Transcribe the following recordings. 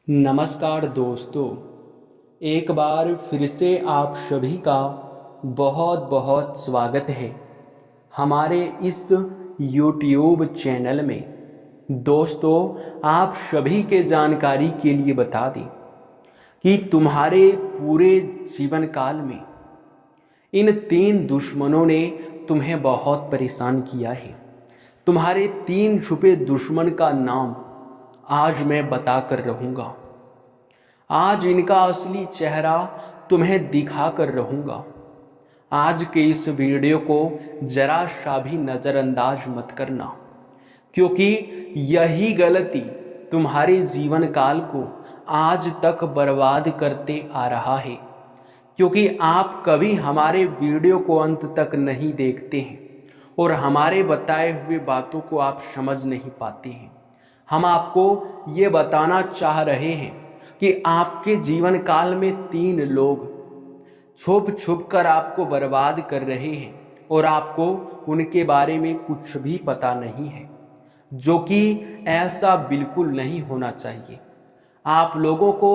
नमस्कार दोस्तों, एक बार फिर से आप सभी का बहुत बहुत स्वागत है हमारे इस YouTube चैनल में। दोस्तों, आप सभी के जानकारी के लिए बता दें कि तुम्हारे पूरे जीवन काल में इन 3 दुश्मनों ने तुम्हें बहुत परेशान किया है। तुम्हारे 3 छुपे दुश्मन का नाम आज मैं बता कर रहूँगा। आज इनका असली चेहरा तुम्हें दिखा कर रहूँगा। आज के इस वीडियो को जरा सा भी नज़रअंदाज मत करना, क्योंकि यही गलती तुम्हारे जीवन काल को आज तक बर्बाद करते आ रहा है। क्योंकि आप कभी हमारे वीडियो को अंत तक नहीं देखते हैं और हमारे बताए हुए बातों को आप समझ नहीं पाते हैं। हम आपको ये बताना चाह रहे हैं कि आपके जीवन काल में 3 लोग छुप छुप कर आपको बर्बाद कर रहे हैं और आपको उनके बारे में कुछ भी पता नहीं है, जो कि ऐसा बिल्कुल नहीं होना चाहिए। आप लोगों को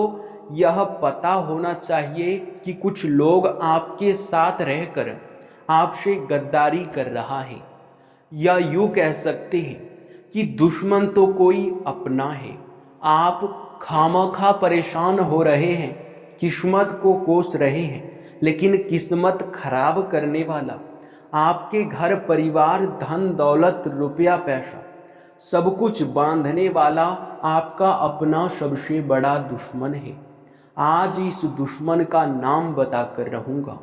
यह पता होना चाहिए कि कुछ लोग आपके साथ रहकर आपसे गद्दारी कर रहा है, या यूं कह सकते हैं कि दुश्मन तो कोई अपना है। आप खामखा परेशान हो रहे हैं, किस्मत को कोस रहे हैं, लेकिन किस्मत खराब करने वाला आपके घर परिवार, धन दौलत, रुपया पैसा सब कुछ बांधने वाला आपका अपना सबसे बड़ा दुश्मन है। आज इस दुश्मन का नाम बताकर रहूंगा।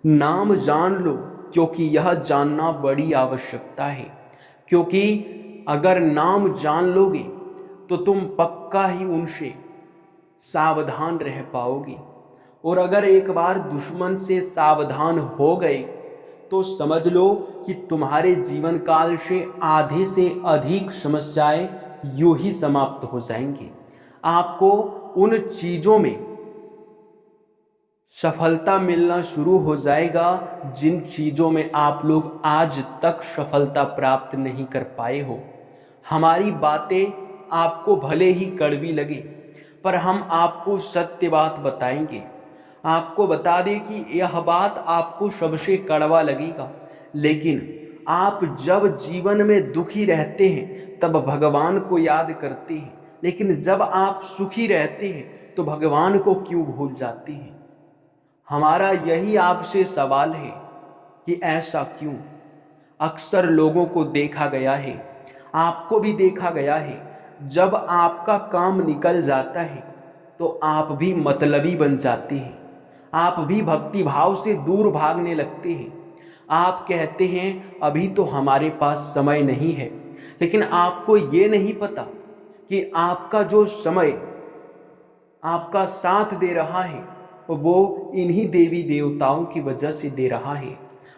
नाम जान लो, क्योंकि यह जानना बड़ी आवश्यकता है। क्योंकि अगर नाम जान लोगे तो तुम पक्का ही उनसे सावधान रह पाओगे, और अगर एक बार दुश्मन से सावधान हो गए तो समझ लो कि तुम्हारे जीवन काल से अधिक समस्याएं यूं ही समाप्त हो जाएंगी। आपको उन चीजों में सफलता मिलना शुरू हो जाएगा जिन चीजों में आप लोग आज तक सफलता प्राप्त नहीं कर पाए हो। हमारी बातें आपको भले ही कड़वी लगे, पर हम आपको सत्य बात बताएंगे। आपको बता दें कि यह बात आपको सबसे कड़वा लगेगा, लेकिन आप जब जीवन में दुखी रहते हैं तब भगवान को याद करते हैं, लेकिन जब आप सुखी रहते हैं तो भगवान को क्यों भूल जाते हैं। हमारा यही आपसे सवाल है कि ऐसा क्यों। अक्सर लोगों को देखा गया है, आपको भी देखा गया है, जब आपका काम निकल जाता है तो आप भी मतलबी बन जाते हैं। आप भी भक्ति भाव से दूर भागने लगते हैं। आप कहते हैं अभी तो हमारे पास समय नहीं है, लेकिन आपको ये नहीं पता कि आपका जो समय आपका साथ दे रहा है वो इन्हीं देवी देवताओं की वजह से दे रहा है।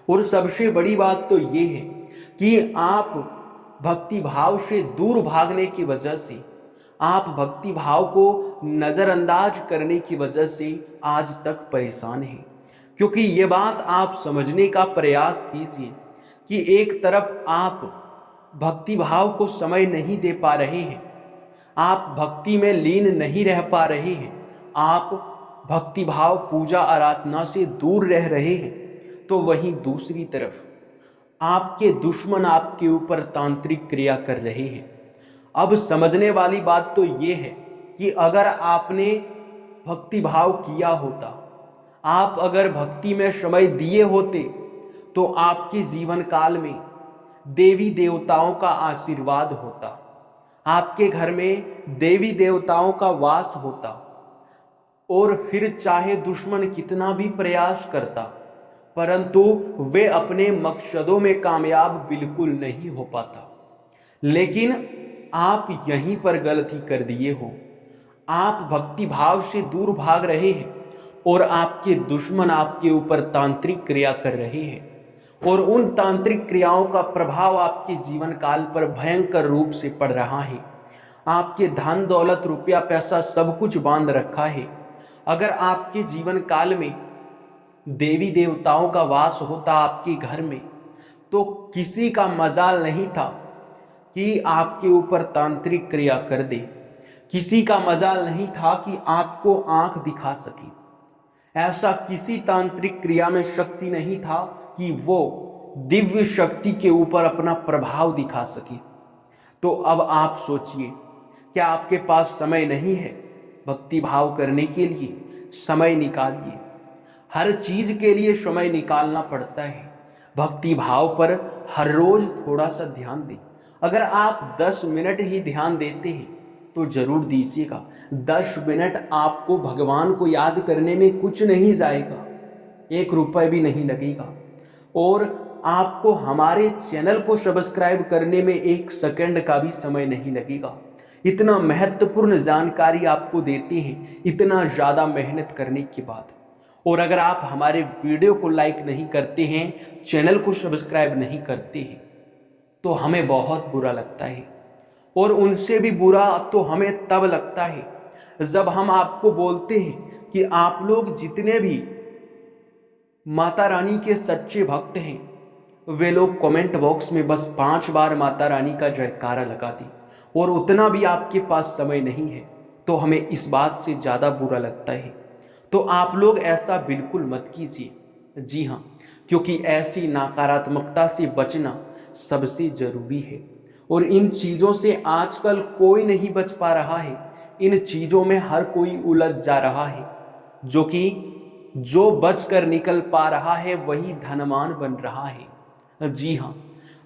और सबसे बड़ी बात तो ये है कि आप भक्ति भाव से दूर भागने की वजह से, आप भक्ति भाव को नज़रअंदाज करने की वजह से आज तक परेशान हैं। क्योंकि ये बात आप समझने का प्रयास कीजिए कि एक तरफ आप भक्ति भाव को समय नहीं दे पा रहे हैं, आप भक्ति में लीन नहीं रह पा रहे हैं, आप भक्ति भाव पूजा आराधना से दूर रह रहे हैं, तो वहीं दूसरी तरफ आपके दुश्मन आपके ऊपर तांत्रिक क्रिया कर रहे हैं। अब समझने वाली बात तो ये है कि अगर आपने भक्ति भाव किया होता, आप अगर भक्ति में समय दिए होते, तो आपके जीवन काल में देवी देवताओं का आशीर्वाद होता, आपके घर में देवी देवताओं का वास होता, और फिर चाहे दुश्मन कितना भी प्रयास करता, परंतु वे अपने मकसदों में कामयाब बिल्कुल नहीं हो पाता। लेकिन आप यहीं पर गलती कर दिए हो। आप भक्ति भाव से दूर भाग रहे हैं और आपके दुश्मन आपके ऊपर तांत्रिक क्रिया कर रहे हैं, और उन तांत्रिक क्रियाओं का प्रभाव आपके जीवन काल पर भयंकर रूप से पड़ रहा है। आपके धन दौलत रुपया पैसा सब कुछ बांध रखा है। अगर आपके जीवन काल में देवी देवताओं का वास होता आपके घर में, तो किसी का मजाल नहीं था कि आपके ऊपर तांत्रिक क्रिया कर दे। किसी का मजाल नहीं था कि आपको आंख दिखा सके। ऐसा किसी तांत्रिक क्रिया में शक्ति नहीं था कि वो दिव्य शक्ति के ऊपर अपना प्रभाव दिखा सके। तो अब आप सोचिए, क्या आपके पास समय नहीं है भक्ति भाव करने के लिए? समय निकालिए। हर चीज के लिए समय निकालना पड़ता है। भक्ति भाव पर हर रोज थोड़ा सा ध्यान दें। अगर आप 10 मिनट ही ध्यान देते हैं तो जरूर दीजिएगा। 10 मिनट आपको भगवान को याद करने में कुछ नहीं जाएगा, 1 रुपए भी नहीं लगेगा। और आपको हमारे चैनल को सब्सक्राइब करने में 1 सेकंड का भी समय नहीं लगेगा। इतना महत्वपूर्ण जानकारी आपको देते हैं, इतना ज़्यादा मेहनत करने के बाद। और अगर आप हमारे वीडियो को लाइक नहीं करते हैं, चैनल को सब्सक्राइब नहीं करते हैं, तो हमें बहुत बुरा लगता है। और उनसे भी बुरा तो हमें तब लगता है जब हम आपको बोलते हैं कि आप लोग जितने भी माता रानी के सच्चे भक्त हैं, वे लोग कमेंट बॉक्स में बस 5 बार माता रानी का जयकारा लगा दें, और उतना भी आपके पास समय नहीं है, तो हमें इस बात से ज़्यादा बुरा लगता है। तो आप लोग ऐसा बिल्कुल मत कीजिए। जी हाँ, क्योंकि ऐसी नकारात्मकता से बचना सबसे ज़रूरी है। और इन चीज़ों से आजकल कोई नहीं बच पा रहा है। इन चीज़ों में हर कोई उलझ जा रहा है, जो बच कर निकल पा रहा है वही धनवान बन रहा है। जी हाँ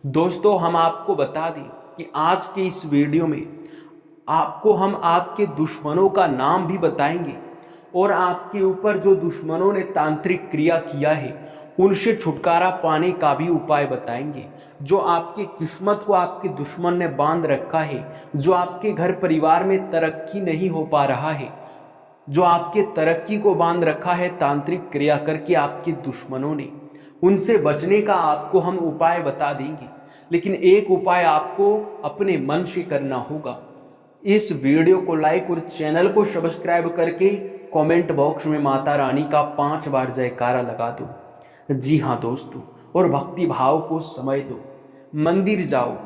दोस्तों, हम आपको बता दें कि आज के इस वीडियो में आपको हम आपके दुश्मनों का नाम भी बताएंगे, और आपके ऊपर जो दुश्मनों ने तांत्रिक क्रिया किया है उनसे छुटकारा पाने का भी उपाय बताएंगे। जो आपकी किस्मत को आपके दुश्मन ने बांध रखा है, जो आपके घर परिवार में तरक्की नहीं हो पा रहा है, जो आपके तरक्की को बांध रखा है तांत्रिक क्रिया करके आपके दुश्मनों ने, उनसे बचने का आपको हम उपाय बता देंगे। लेकिन एक उपाय आपको अपने मन से करना होगा। इस वीडियो को लाइक और चैनल को सब्सक्राइब करके कमेंट बॉक्स में माता रानी का 5 बार जयकारा लगा दो। जी हाँ दोस्तों, और भक्ति भाव को समय दो। मंदिर जाओ,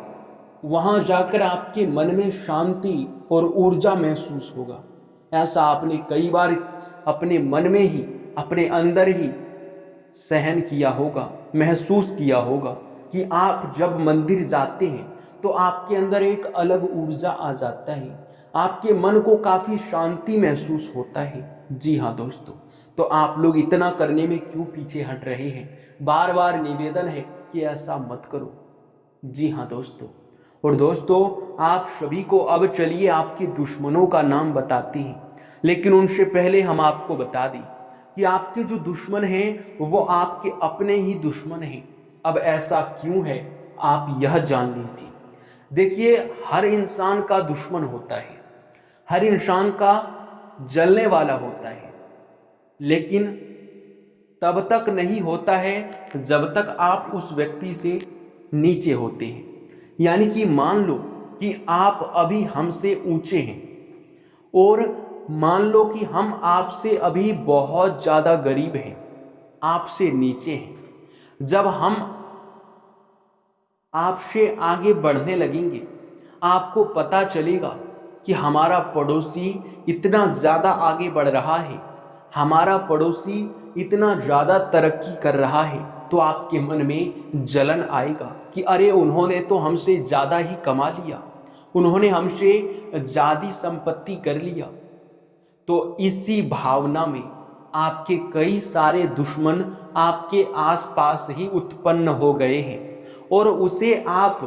वहाँ जाकर आपके मन में शांति और ऊर्जा महसूस होगा। ऐसा आपने कई बार अपने मन में ही, अपने अंदर ही सहन किया होगा, महसूस किया होगा कि आप जब मंदिर जाते हैं तो आपके अंदर एक अलग ऊर्जा आ जाता है, आपके मन को काफ़ी शांति महसूस होता है। जी हाँ दोस्तों, तो आप लोग इतना करने में क्यों पीछे हट रहे हैं? बार बार निवेदन है कि ऐसा मत करो। जी हाँ दोस्तों, और दोस्तों आप सभी को अब चलिए आपके दुश्मनों का नाम बताते हैं। लेकिन उनसे पहले हम आपको बता दें कि आपके जो दुश्मन हैं वो आपके अपने ही दुश्मन हैं। अब ऐसा क्यों है, आप यह जान लीजिए। देखिए, हर इंसान का दुश्मन होता है, हर इंसान का जलने वाला होता है, लेकिन तब तक नहीं होता है जब तक आप उस व्यक्ति से नीचे होते हैं। यानी कि मान लो कि आप अभी हमसे ऊंचे हैं, और मान लो कि हम आपसे अभी बहुत ज़्यादा गरीब हैं, आपसे नीचे हैं। जब हम आपसे आगे बढ़ने लगेंगे, आपको पता चलेगा कि हमारा पड़ोसी इतना ज़्यादा आगे बढ़ रहा है, हमारा पड़ोसी इतना ज़्यादा तरक्की कर रहा है, तो आपके मन में जलन आएगा कि अरे उन्होंने तो हमसे ज़्यादा ही कमा लिया, उन्होंने हमसे ज़्यादा संपत्ति कर लिया। तो इसी भावना में आपके कई सारे दुश्मन आपके आसपास ही उत्पन्न हो गए हैं, और उसे आप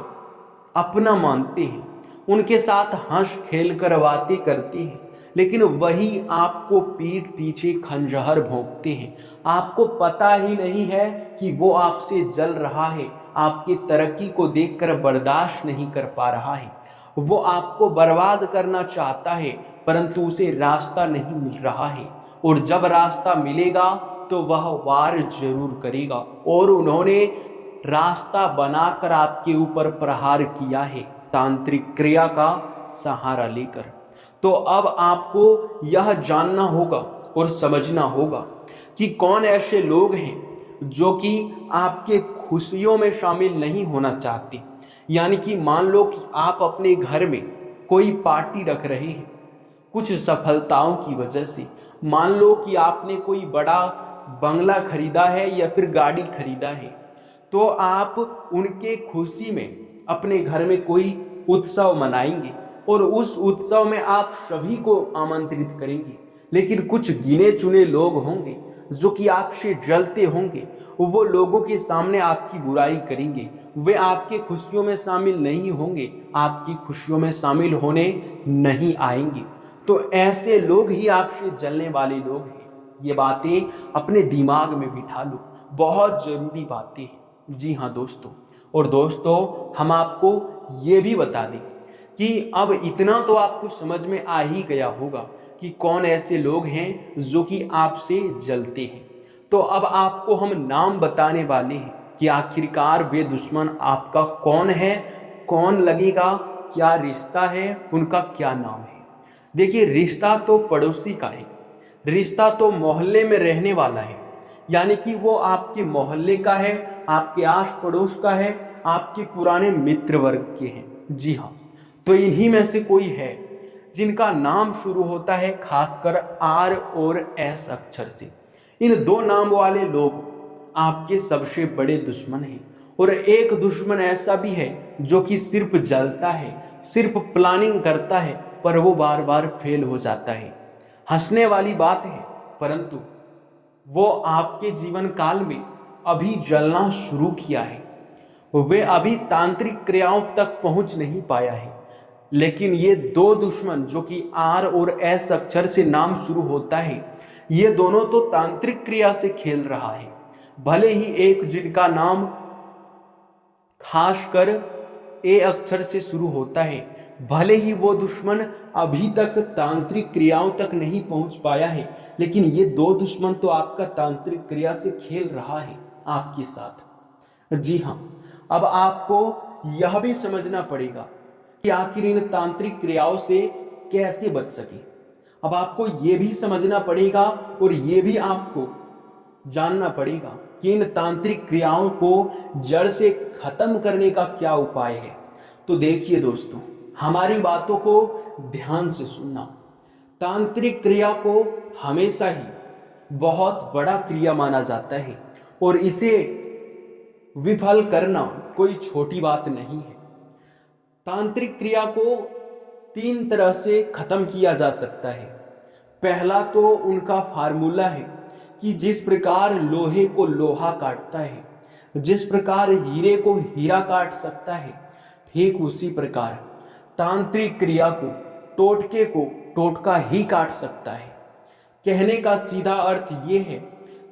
अपना मानते हैं, उनके साथ हंस खेल कर बातें करते हैं, लेकिन वही आपको पीठ पीछे खंजर भोंकते हैं। आपको पता ही नहीं है कि वो आपसे जल रहा है, आपकी तरक्की को देखकर बर्दाश्त नहीं कर पा रहा है, वो आपको बर्बाद करना चाहता है, परंतु उसे रास्ता नहीं मिल रहा है। और जब रास्ता मिलेगा तो वह वार जरूर करेगा, और उन्होंने रास्ता बनाकर आपके ऊपर प्रहार किया है तांत्रिक क्रिया का सहारा लेकर। तो अब आपको यह जानना होगा और समझना होगा कि कौन ऐसे लोग हैं जो कि आपके खुशियों में शामिल नहीं होना चाहते। यानी कि मान लो कि आप अपने घर में कोई पार्टी रख रहे हैं, कुछ सफलताओं की वजह से। मान लो कि आपने कोई बड़ा बंगला खरीदा है या फिर गाड़ी खरीदा है, तो आप उनके खुशी में अपने घर में कोई उत्सव मनाएंगे और उस उत्सव में आप सभी को आमंत्रित करेंगे। लेकिन कुछ गिने चुने लोग होंगे जो कि आपसे जलते होंगे, वो लोगों के सामने आपकी बुराई करेंगे, वे आपके खुशियों में शामिल नहीं होंगे, आपकी खुशियों में शामिल होने नहीं आएंगे। तो ऐसे लोग ही आपसे जलने वाले लोग हैं। ये बातें अपने दिमाग में बिठा लो, बहुत जरूरी बातें हैं। जी हाँ दोस्तों, और दोस्तों हम आपको ये भी बता दें कि अब इतना तो आपको समझ में आ ही गया होगा कि कौन ऐसे लोग हैं जो कि आपसे जलते हैं। तो अब आपको हम नाम बताने वाले हैं कि आखिरकार वे दुश्मन आपका कौन है, कौन लगेगा, क्या रिश्ता है, उनका क्या नाम है। देखिए, रिश्ता तो पड़ोसी का है, रिश्ता तो मोहल्ले में रहने वाला है, यानी कि वो आपके मोहल्ले का है, आपके आस पड़ोस का है, आपके पुराने मित्र वर्ग के हैं। जी हाँ, तो इन्हीं में से कोई है जिनका नाम शुरू होता है खासकर आर और एस अक्षर से। इन दो नाम वाले लोग आपके सबसे बड़े दुश्मन हैं। और एक दुश्मन ऐसा भी है जो कि सिर्फ जलता है, सिर्फ प्लानिंग करता है, पर वो बार बार फेल हो जाता है। हंसने वाली बात है, परंतु वो आपके जीवन काल में अभी जलना शुरू किया है, वे अभी तांत्रिक क्रियाओं तक पहुंच नहीं पाया है। लेकिन ये दो दुश्मन जो कि आर और एस अक्षर से नाम शुरू होता है, ये दोनों तो तांत्रिक क्रिया से खेल रहा है। भले ही एक जिनका नाम खासकर ए अक्षर से शुरू होता है, भले ही वो दुश्मन अभी तक तांत्रिक क्रियाओं तक नहीं पहुंच पाया है, लेकिन ये दो दुश्मन तो आपका तांत्रिक क्रिया से खेल रहा है आपके साथ। जी हाँ, अब आपको यह भी समझना पड़ेगा कि आखिर इन तांत्रिक क्रियाओं से कैसे बच सके। अब आपको यह भी समझना पड़ेगा और यह भी आपको जानना पड़ेगा कि इन तांत्रिक क्रियाओं को जड़ से खत्म करने का क्या उपाय है। तो देखिए दोस्तों, हमारी बातों को ध्यान से सुनना। तांत्रिक क्रिया को हमेशा ही बहुत बड़ा क्रिया माना जाता है और इसे विफल करना कोई छोटी बात नहीं है। तांत्रिक क्रिया को 3 तरह से खत्म किया जा सकता है। पहला तो उनका फार्मूला है कि जिस प्रकार लोहे को लोहा काटता है, जिस प्रकार हीरे को हीरा काट सकता है, ठीक उसी प्रकार तांत्रिक क्रिया को, टोटके को टोटका ही काट सकता है। कहने का सीधा अर्थ ये है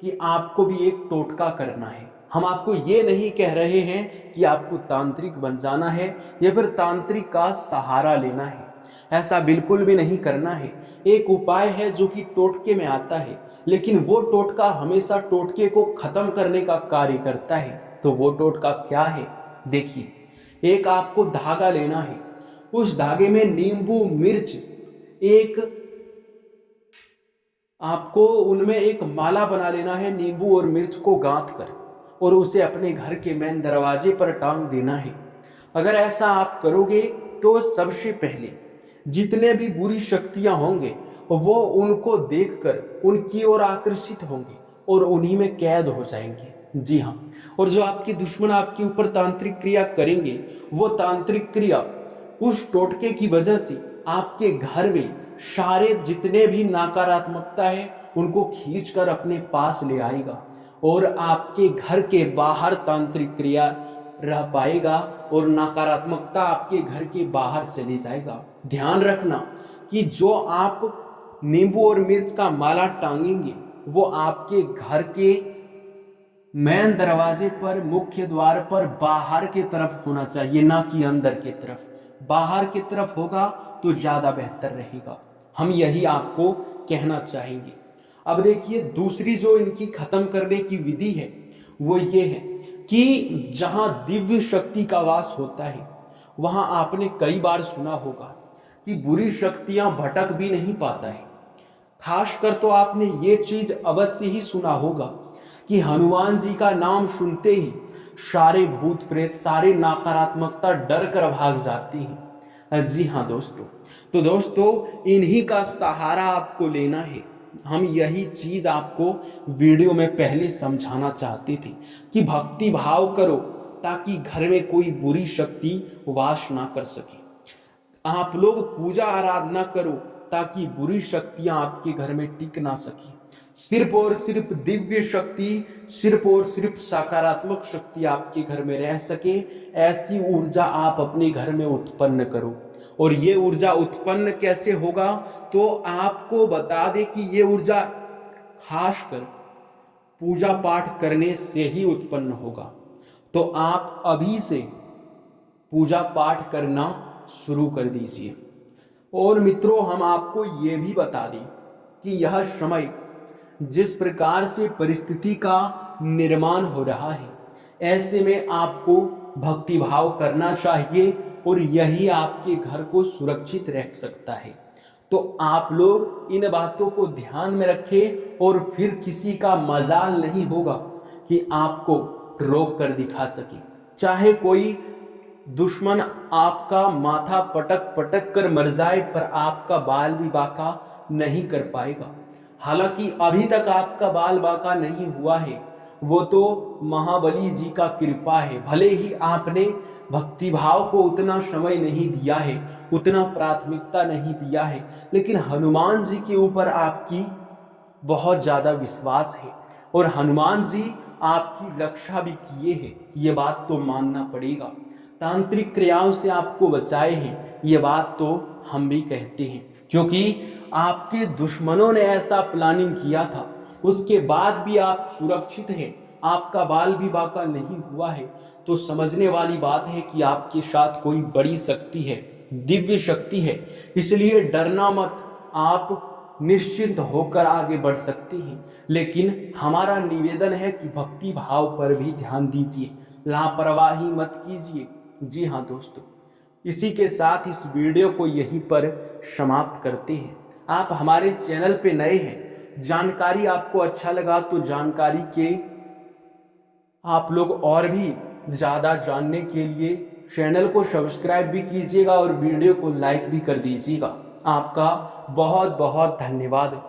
कि आपको भी एक टोटका करना है। हम आपको ये नहीं कह रहे हैं कि आपको तांत्रिक बन जाना है या फिर तांत्रिक का सहारा लेना है, ऐसा बिल्कुल भी नहीं करना है। एक उपाय है जो कि टोटके में आता है, लेकिन वो टोटका हमेशा टोटके को खत्म करने का कार्य करता है। तो वो टोटका क्या है? देखिए, एक आपको धागा लेना है, उस धागे में नींबू मिर्च, एक आपको उनमें एक माला बना लेना है नींबू और मिर्च को गांथ कर, और उसे अपने घर के मेन दरवाजे पर टांग देना है। अगर ऐसा आप करोगे तो सबसे पहले जितने भी बुरी शक्तियां होंगे वो उनको देखकर उनकी ओर आकर्षित होंगे और उन्हीं में कैद हो जाएंगे। जी हाँ, और जो आपके दुश्मन आपके ऊपर तांत्रिक क्रिया करेंगे, वो तांत्रिक क्रिया उस टोटके की वजह से आपके घर में सारे जितने भी नकारात्मकता है उनको खींचकर अपने पास ले आएगा और आपके घर के बाहर तांत्रिक क्रिया रह पाएगा और नकारात्मकता आपके घर के बाहर चली जाएगा। ध्यान रखना कि जो आप नींबू और मिर्च का माला टांगेंगे वो आपके घर के मेन दरवाजे पर, मुख्य द्वार पर बाहर की तरफ होना चाहिए, ना कि अंदर की तरफ। बाहर की तरफ होगा तो ज्यादा बेहतर रहेगा। हम यही आपको कहना चाहेंगे। अब देखिए, दूसरी जो इनकी खत्म करने की विधि है वो ये है कि जहां दिव्य शक्ति का वास होता है वहां आपने कई बार सुना होगा कि बुरी शक्तियां भटक भी नहीं पाता है। खासकर तो आपने ये चीज अवश्य ही सुना होगा कि हनुमान जी का नाम सुनते ही सारे भूत प्रेत, सारे नकारात्मकता डर कर भाग जाती है। जी हाँ दोस्तों, तो दोस्तों, इन्हीं का सहारा आपको लेना है। हम यही चीज आपको वीडियो में पहले समझाना चाहते थे कि भक्ति भाव करो ताकि घर में कोई बुरी शक्ति वास ना कर सके। आप लोग पूजा आराधना करो ताकि बुरी शक्तियां आपके घर में टिक ना सके। सिर्फ और सिर्फ दिव्य शक्ति, सिर्फ और सिर्फ सकारात्मक शक्ति आपके घर में रह सके, ऐसी ऊर्जा आप अपने घर में उत्पन्न करो। और ये ऊर्जा उत्पन्न कैसे होगा, तो आपको बता दें कि ये ऊर्जा खासकर पूजा पाठ करने से ही उत्पन्न होगा। तो आप अभी से पूजा पाठ करना शुरू कर दीजिए। और मित्रों, हम आपको ये भी बता दें कि यह समय जिस प्रकार से परिस्थिति का निर्माण हो रहा है, ऐसे में आपको भक्ति भाव करना चाहिए और यही आपके घर को सुरक्षित रख सकता है। तो आप लोग इन बातों को ध्यान में रखें और फिर किसी का मजाल नहीं होगा कि आपको रोक कर दिखा सके। चाहे कोई दुश्मन आपका माथा पटक पटक कर मर जाए, पर आपका बाल भी बाका नहीं कर पाएगा। हालांकि अभी तक आपका बाल बाका नहीं हुआ है, वो तो महाबली जी का कृपा है। भले ही आपने भक्ति भाव को उतना समय नहीं दिया है, उतना प्राथमिकता नहीं दिया है, लेकिन हनुमान जी के ऊपर आपकी बहुत ज्यादा विश्वास है और हनुमान जी आपकी रक्षा भी किए हैं, ये बात तो मानना पड़ेगा। तांत्रिक क्रियाओं से आपको बचाए हैं, ये बात तो हम भी कहते हैं, क्योंकि आपके दुश्मनों ने ऐसा प्लानिंग किया था, उसके बाद भी आप सुरक्षित हैं, आपका बाल भी बाका नहीं हुआ है। तो समझने वाली बात है कि आपके साथ कोई बड़ी शक्ति है, दिव्य शक्ति है। इसलिए डरना मत, आप निश्चिंत होकर आगे बढ़ सकते हैं। लेकिन हमारा निवेदन है कि भक्ति भाव पर भी ध्यान दीजिए, लापरवाही मत कीजिए। जी हाँ दोस्तों, इसी के साथ इस वीडियो को यहीं पर समाप्त करते हैं। आप हमारे चैनल पे नए हैं, जानकारी आपको अच्छा लगा तो जानकारी के आप लोग और भी ज़्यादा जानने के लिए चैनल को सब्सक्राइब भी कीजिएगा और वीडियो को लाइक भी कर दीजिएगा। आपका बहुत बहुत धन्यवाद।